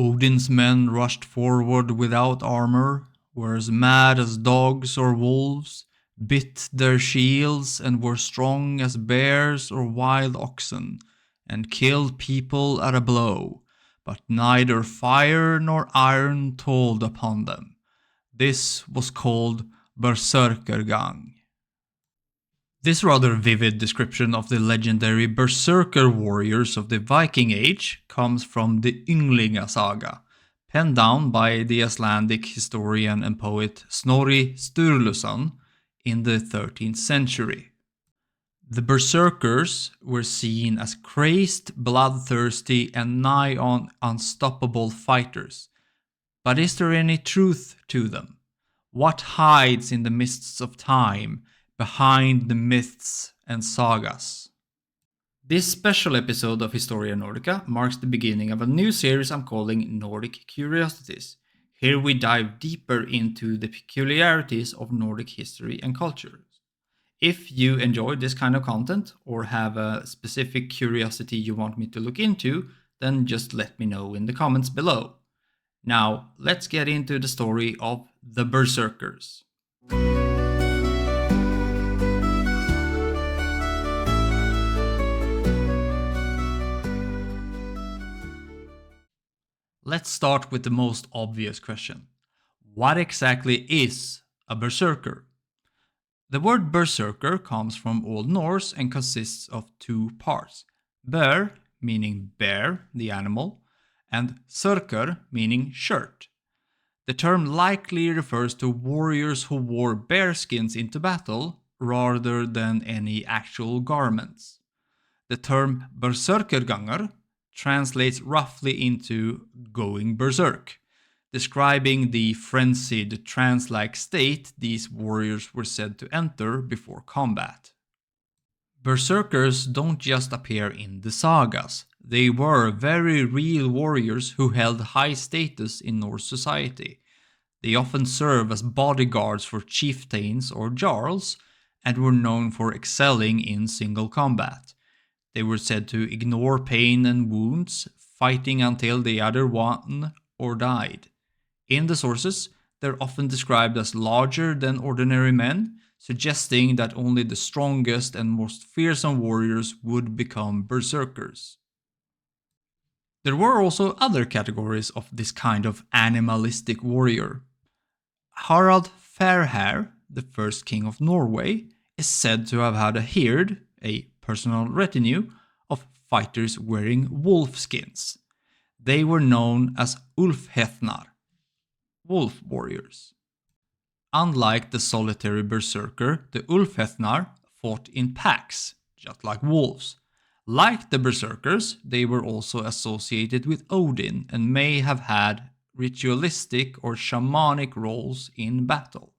Odin's men rushed forward without armor, were as mad as dogs or wolves, bit their shields and were strong as bears or wild oxen, and killed people at a blow, but neither fire nor iron told upon them. This was called Berserkergang. This rather vivid description of the legendary Berserker warriors of the Viking Age comes from the Ynglinga saga, penned down by the Icelandic historian and poet Snorri Sturluson in the 13th century. The Berserkers were seen as crazed, bloodthirsty, and nigh on unstoppable fighters. But is there any truth to them? What hides in the mists of time, behind the myths and sagas? This special episode of Historia Nordica marks the beginning of a new series I'm calling Nordic Curiosities. Here we dive deeper into the peculiarities of Nordic history and culture. If you enjoy this kind of content or have a specific curiosity you want me to look into, then just let me know in the comments below. Now, let's get into the story of the Berserkers. Let's start with the most obvious question. What exactly is a berserker? The word berserker comes from Old Norse and consists of two parts. Ber, meaning bear, the animal, and serker, meaning shirt. The term likely refers to warriors who wore bearskins into battle rather than any actual garments. The term Berserkerganger translates roughly into going berserk, describing the frenzied trance-like state these warriors were said to enter before combat. Berserkers don't just appear in the sagas. They were very real warriors who held high status in Norse society. They often serve as bodyguards for chieftains or jarls and were known for excelling in single combat. They were said to ignore pain and wounds, fighting until they either won or died. In the sources, they're often described as larger than ordinary men, suggesting that only the strongest and most fearsome warriors would become berserkers. There were also other categories of this kind of animalistic warrior. Harald Fairhair, the first king of Norway, is said to have had a hird, a personal retinue, of fighters wearing wolf skins. They were known as Ulfhethnar, wolf warriors. Unlike the solitary berserker, the Ulfhethnar fought in packs, just like wolves. Like the berserkers, they were also associated with Odin and may have had ritualistic or shamanic roles in battle.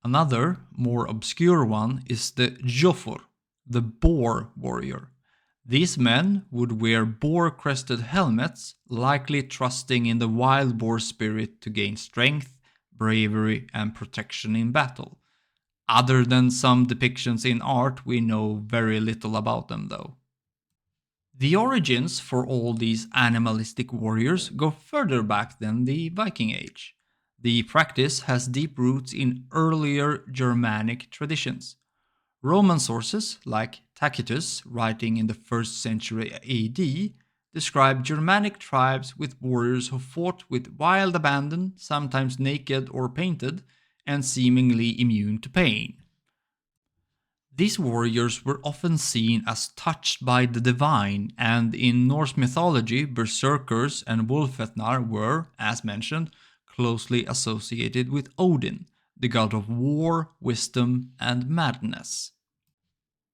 Another, more obscure one is the Jofur, the boar warrior. These men would wear boar-crested helmets, likely trusting in the wild boar spirit to gain strength, bravery, and protection in battle. Other than some depictions in art, we know very little about them though. The origins for all these animalistic warriors go further back than the Viking Age. The practice has deep roots in earlier Germanic traditions. Roman sources, like Tacitus, writing in the 1st century AD, describe Germanic tribes with warriors who fought with wild abandon, sometimes naked or painted, and seemingly immune to pain. These warriors were often seen as touched by the divine, and in Norse mythology, berserkers and Ulfhethnar were, as mentioned, closely associated with Odin, the god of war, wisdom, and madness.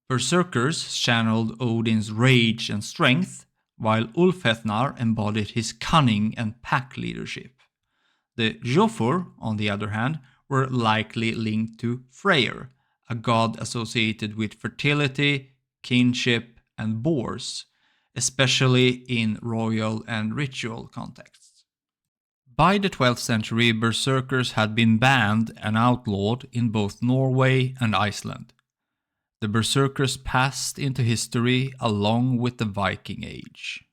Berserkers channeled Odin's rage and strength, while Ulfhethnar embodied his cunning and pack leadership. The Jofur, on the other hand, were likely linked to Freyr, a god associated with fertility, kinship, and boars, especially in royal and ritual contexts. By the 12th century, berserkers had been banned and outlawed in both Norway and Iceland. The berserkers passed into history along with the Viking Age.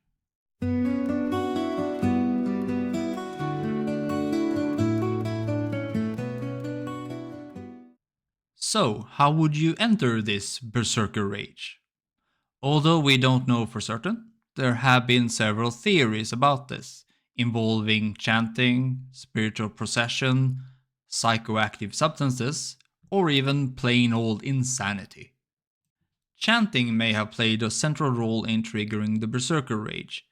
So, how would you enter this Berserker rage? Although we don't know for certain, there have been several theories about this, involving chanting, spiritual possession, psychoactive substances, or even plain old insanity. Chanting may have played a central role in triggering the Berserker rage.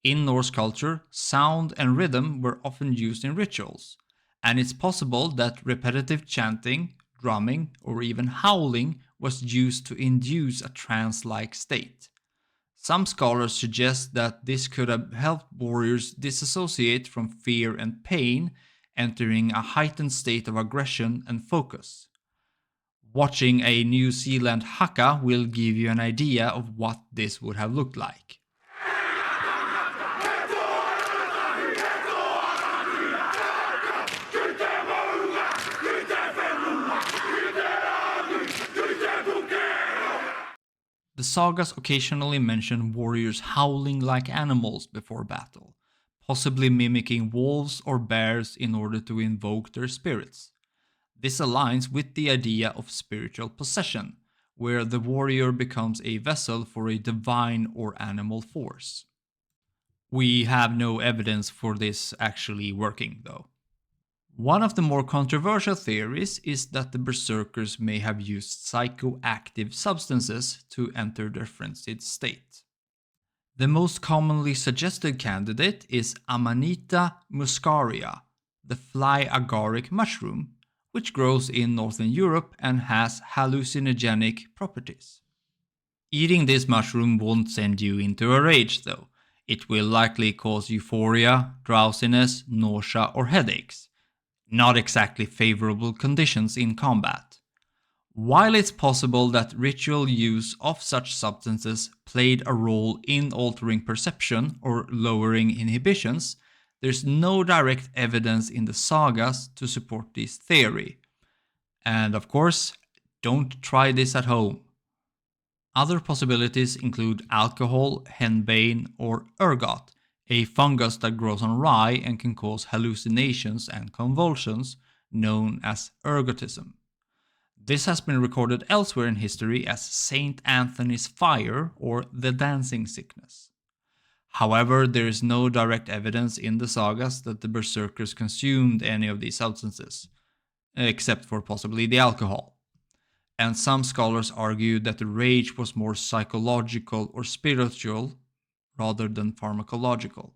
In Norse culture, sound and rhythm were often used in rituals, and it's possible that repetitive chanting, drumming, or even howling was used to induce a trance-like state. Some scholars suggest that this could have helped warriors disassociate from fear and pain, entering a heightened state of aggression and focus. Watching a New Zealand haka will give you an idea of what this would have looked like. The sagas occasionally mention warriors howling like animals before battle, possibly mimicking wolves or bears in order to invoke their spirits. This aligns with the idea of spiritual possession, where the warrior becomes a vessel for a divine or animal force. We have no evidence for this actually working, though. One of the more controversial theories is that the Berserkers may have used psychoactive substances to enter their frenzied state. The most commonly suggested candidate is Amanita muscaria, the fly agaric mushroom, which grows in Northern Europe and has hallucinogenic properties. Eating this mushroom won't send you into a rage, though. It will likely cause euphoria, drowsiness, nausea, or headaches. Not exactly favorable conditions in combat. While it's possible that ritual use of such substances played a role in altering perception or lowering inhibitions, there's no direct evidence in the sagas to support this theory. And of course, don't try this at home. Other possibilities include alcohol, henbane, or ergot, a fungus that grows on rye and can cause hallucinations and convulsions, known as ergotism. This has been recorded elsewhere in history as Saint Anthony's fire or the dancing sickness. However, there is no direct evidence in the sagas that the Berserkers consumed any of these substances, except for possibly the alcohol. And some scholars argue that the rage was more psychological or spiritual rather than pharmacological.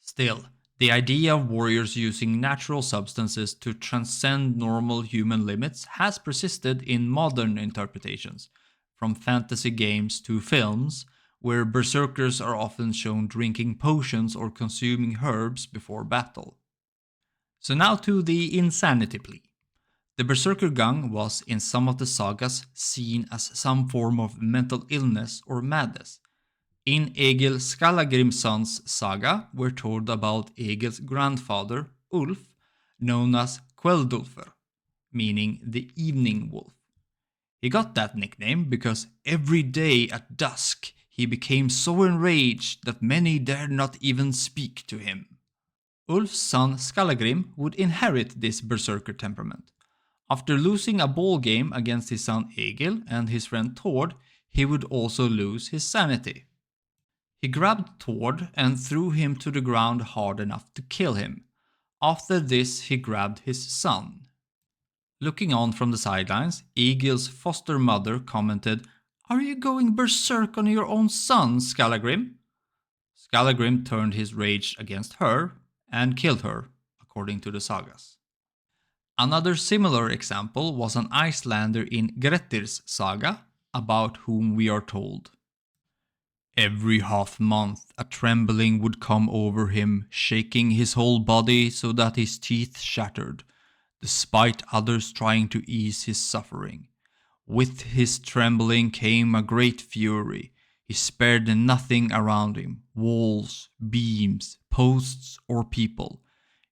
Still, the idea of warriors using natural substances to transcend normal human limits has persisted in modern interpretations, from fantasy games to films, where berserkers are often shown drinking potions or consuming herbs before battle. So now to the insanity plea. The Beserkergang was in some of the sagas seen as some form of mental illness or madness. In Egil Skallagrimsson's saga, we're told about Egil's grandfather, Ulf, known as Kveldulfur, meaning the evening wolf. He got that nickname because every day at dusk he became so enraged that many dared not even speak to him. Ulf's son Skallagrim would inherit this berserker temperament. After losing a ball game against his son Egil and his friend Tord, he would also lose his sanity. He grabbed Tord and threw him to the ground hard enough to kill him. After this, he grabbed his son. Looking on from the sidelines, Egil's foster mother commented, "Are you going berserk on your own son, Skallagrim?" Skallagrim turned his rage against her and killed her, according to the sagas. Another similar example was an Icelander in Grettir's saga, about whom we are told. Every half month a trembling would come over him, shaking his whole body so that his teeth shattered, despite others trying to ease his suffering. With his trembling came a great fury. He spared nothing around him, walls, beams, posts, or people.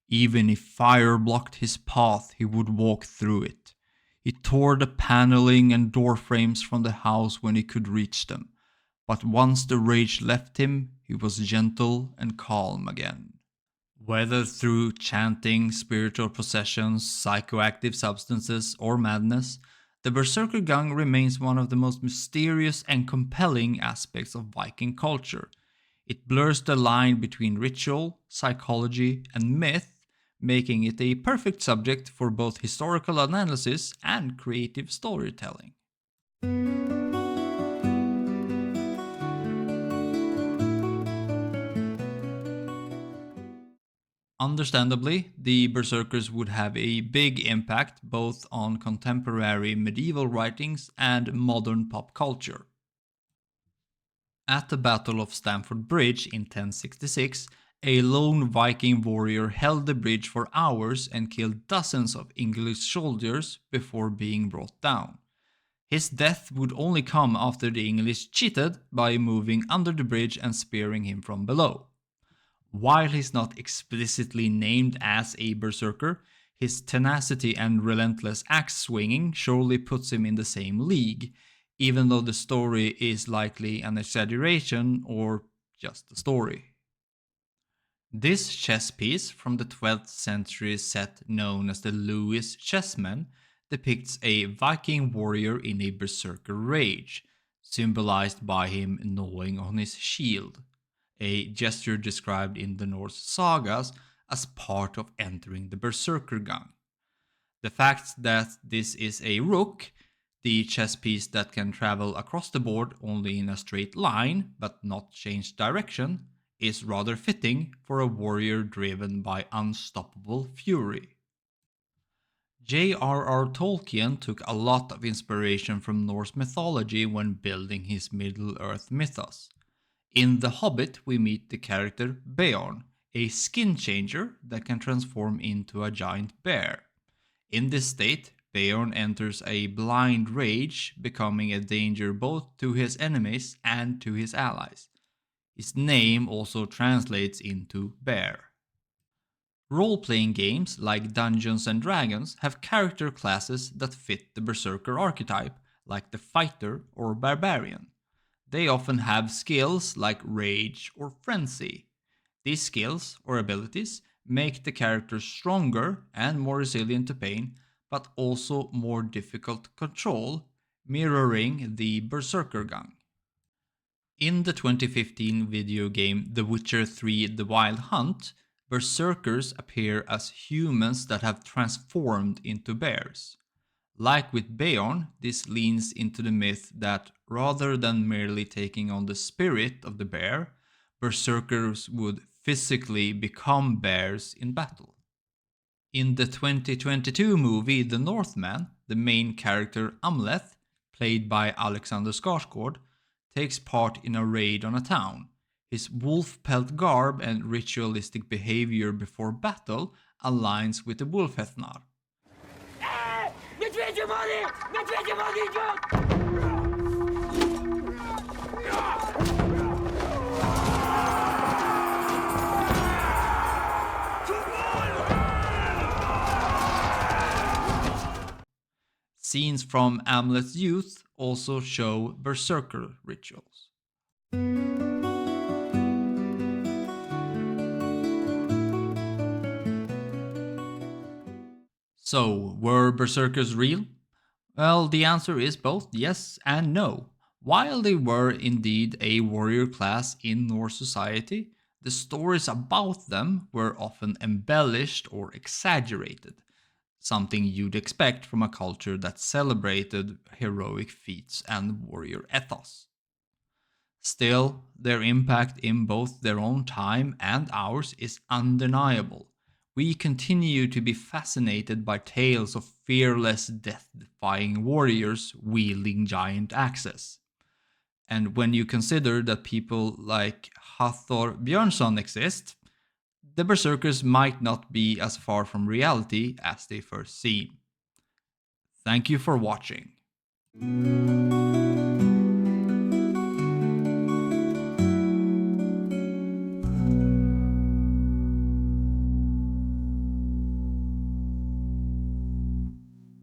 Even if fire blocked his path, he would walk through it. He tore the paneling and door frames from the house when he could reach them. But once the rage left him, he was gentle and calm again. Whether through chanting, spiritual possessions, psychoactive substances, or madness, the Beserkergang remains one of the most mysterious and compelling aspects of Viking culture. It blurs the line between ritual, psychology, and myth, making it a perfect subject for both historical analysis and creative storytelling. Understandably, the Berserkers would have a big impact both on contemporary medieval writings and modern pop culture. At the Battle of Stamford Bridge in 1066, a lone Viking warrior held the bridge for hours and killed dozens of English soldiers before being brought down. His death would only come after the English cheated by moving under the bridge and spearing him from below. While he's not explicitly named as a berserker, his tenacity and relentless axe swinging surely puts him in the same league, even though the story is likely an exaggeration or just a story. This chess piece from the 12th century set known as the Lewis Chessmen depicts a Viking warrior in a berserker rage, symbolized by him gnawing on his shield, a gesture described in the Norse sagas as part of entering the Berserkergang. The fact that this is a rook, the chess piece that can travel across the board only in a straight line but not change direction, is rather fitting for a warrior driven by unstoppable fury. J.R.R. Tolkien took a lot of inspiration from Norse mythology when building his Middle-earth mythos. In The Hobbit, we meet the character Beorn, a skin changer that can transform into a giant bear. In this state, Beorn enters a blind rage, becoming a danger both to his enemies and to his allies. His name also translates into bear. Role-playing games like Dungeons and Dragons have character classes that fit the Berserker archetype, like the Fighter or Barbarian. They often have skills like Rage or Frenzy. These skills or abilities make the character stronger and more resilient to pain, but also more difficult to control, mirroring the Berserkergang. In the 2015 video game The Witcher 3: The Wild Hunt, Berserkers appear as humans that have transformed into bears. Like with Beorn, this leans into the myth that rather than merely taking on the spirit of the bear, berserkers would physically become bears in battle. In the 2022 movie The Northman, the main character Amleth, played by Alexander Skarsgård, takes part in a raid on a town. His wolf pelt garb and ritualistic behavior before battle aligns with the Wolfethnar. Scenes from Amlet's youth also show berserker rituals. So, were berserkers real? Well, the answer is both yes and no. While they were indeed a warrior class in Norse society, the stories about them were often embellished or exaggerated, something you'd expect from a culture that celebrated heroic feats and warrior ethos. Still, their impact in both their own time and ours is undeniable. We continue to be fascinated by tales of fearless, death-defying warriors wielding giant axes. And when you consider that people like Hathor Björnsson exist, the berserkers might not be as far from reality as they first seem. Thank you for watching.